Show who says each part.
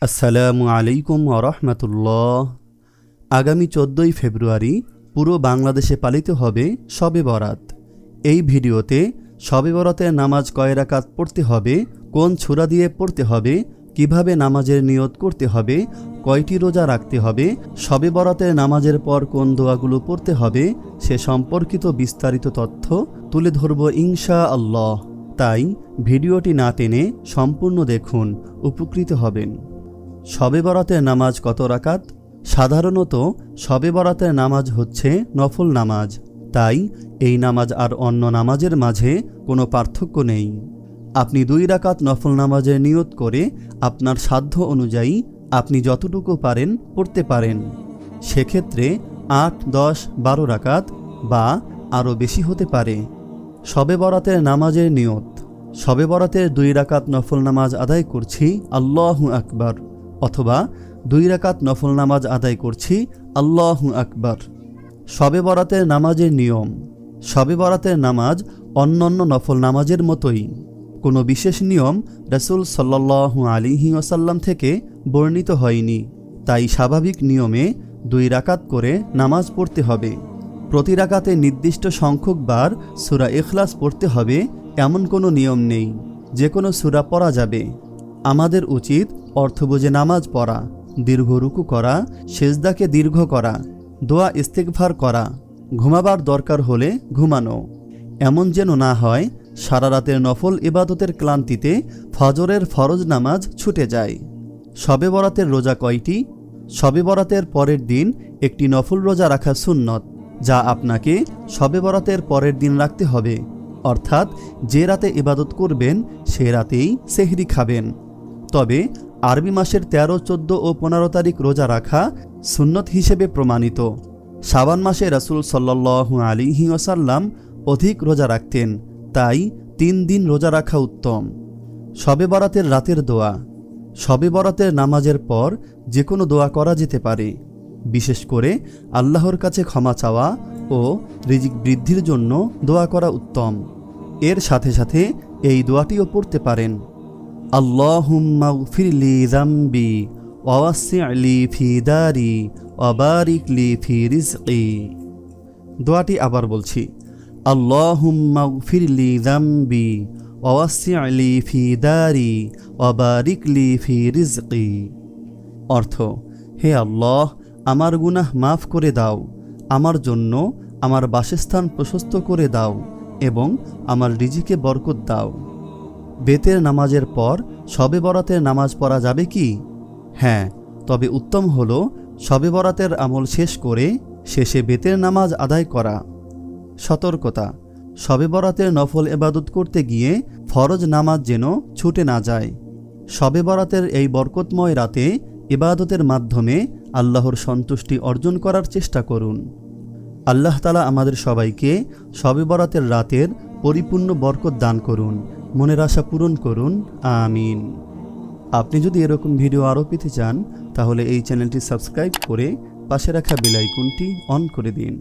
Speaker 1: আসসালামু আলাইকুম ওয়া আগামী 14ই ফেব্রুয়ারি পুরো বাংলাদেশে পালিত হবে শবে বরাত। এই ভিডিওতে শবে বরাতের নামাজ কয় রাকাত পড়তে হবে, কোন সূরা দিয়ে পড়তে হবে, কিভাবে নামাজের নিয়ত করতে হবে, কয়টি রোজা রাখতে হবে, শবে বরাতের নামাজের পর কোন দোয়াগুলো পড়তে হবে সে সম্পর্কিত বিস্তারিত তথ্য তুলে ধরব ইনশাআল্লাহ। তাই ভিডিওটি না টেনে সম্পূর্ণ দেখুন, উপকৃত হবেন। শবে বরাতের নামাজ কত রাকাত? সাধারণত শবে বরাতের নামাজ হচ্ছে নফল নামাজ, তাই এই নামাজ আর অন্য নামাজের মাঝে কোনো পার্থক্য নেই। আপনি 2 রাকাত নফল নামাজের নিয়ত করে আপনার সাধ্য অনুযায়ী আপনি যতটুকু পারেন পড়তে পারেন। সেক্ষেত্রে 8, 10, 12 রাকাত বা আরও বেশি হতে পারে। শবে বরাতের নামাজের নিয়ত। শবে বরাতের 2 রাকাত নফল নামাজ আদায় করছি আল্লাহু আকবার, অথবা 2 রাকাত নফল নামাজ আদায় করছি আল্লাহু আকবার। শবে বরাতের নামাজের নিয়ম। শবে বরাতের নামাজ অন্যান্য নফল নামাজের মতোই। কোনো বিশেষ নিয়ম রাসূল সাল্লাল্লাহু আলাইহি ওয়াসাল্লাম থেকে বর্ণিত হয়নি, তাই স্বাভাবিক নিয়মে 2 রাকাত করে নামাজ পড়তে হবে। প্রতি রাকাতে নির্দিষ্ট সংখ্যক বার সূরা ইখলাস পড়তে হবে এমন কোনো নিয়ম নেই, যে কোনো সূরা পড়া যাবে। আমাদের উচিত অর্থ বুঝে নামাজ পড়া, দীর্ঘ রুকু করা, সেজদাকে দীর্ঘ করা, দোয়া ইস্তিগফার করা, ঘুমাবার দরকার হলে ঘুমানো। এমন যেন না হয় সারা রাতের নফল ইবাদতের ক্লান্তিতে ফজরের ফরজ নামাজ ছুটে যায়। শবে বরাতের রোজা কয়টি? শবে বরাতের পরের দিন একটি নফল রোজা রাখা সুন্নত, যা আপনাকে শবে বরাতের পরের দিন রাখতে হবে। অর্থাৎ যে রাতে ইবাদত করবেন সে রাতেই সেহরি খাবেন। তবে আরবি মাসের 13, 14 ও 15 তারিখ রোজা রাখা সুন্নত হিসেবে প্রমাণিত। শাবান মাসে রাসূল সাল্লাল্লাহু আলাইহি ওয়াসাল্লাম অধিক রোজা রাখতেন, তাই 3 দিন রোজা রাখা উত্তম। শবে বরাতের রাতের দোয়া। শবে বরাতের নামাজের পর যে কোনো দোয়া করা যেতে পারে। বিশেষ করে আল্লাহর কাছে ক্ষমা চাওয়া ও রিজিক বৃদ্ধির জন্য দোয়া করা উত্তম। এর সাথে সাথে এই দোয়াটিও পড়তে পারেন, আল্লাহুম্মা গফিরলি যামবি ওয়াসসি'লি ফি দারি ওয়া বারিক লি ফি রিজকি। দোয়াটি আবার বলছি, আল্লাহুম্মা গফিরলি যামবি ওয়াসসি'লি ফি দারি ওয়া বারিক লি ফি রিজকি। অর্থ, হে আল্লাহ, আমার গুনাহ মাফ করে দাও, আমার জন্য আমার বাসস্থান প্রশস্ত করে দাও এবং আমার রিজিকে বরকত দাও। বেতের নামাজের পর শবে বরাতের নামাজ পড়া যাবে কি? হ্যাঁ, তবে উত্তম হল শবে বরাতের আমল শেষ করে শেষে বেতের নামাজ আদায় করা। সতর্কতা, শবে বরাতের নফল ইবাদত করতে গিয়ে ফরজ নামাজ যেন ছুটে না যায়। শবে বরাতের এই বরকতময় রাতে ইবাদতের মাধ্যমে আল্লাহর সন্তুষ্টি অর্জন করার চেষ্টা করুন। আল্লাহ তাআলা আমাদের সবাইকে শবে বরাতের রাতের পরিপূর্ণ বরকত দান করুন, মনের আশা পূরণ করুন, আমিন। আপনি যদি এরকম ভিডিও আরও পেতে চান তাহলে এই চ্যানেলটি সাবস্ক্রাইব করে পাশে রাখা বেল আইকনটি অন করে দিন।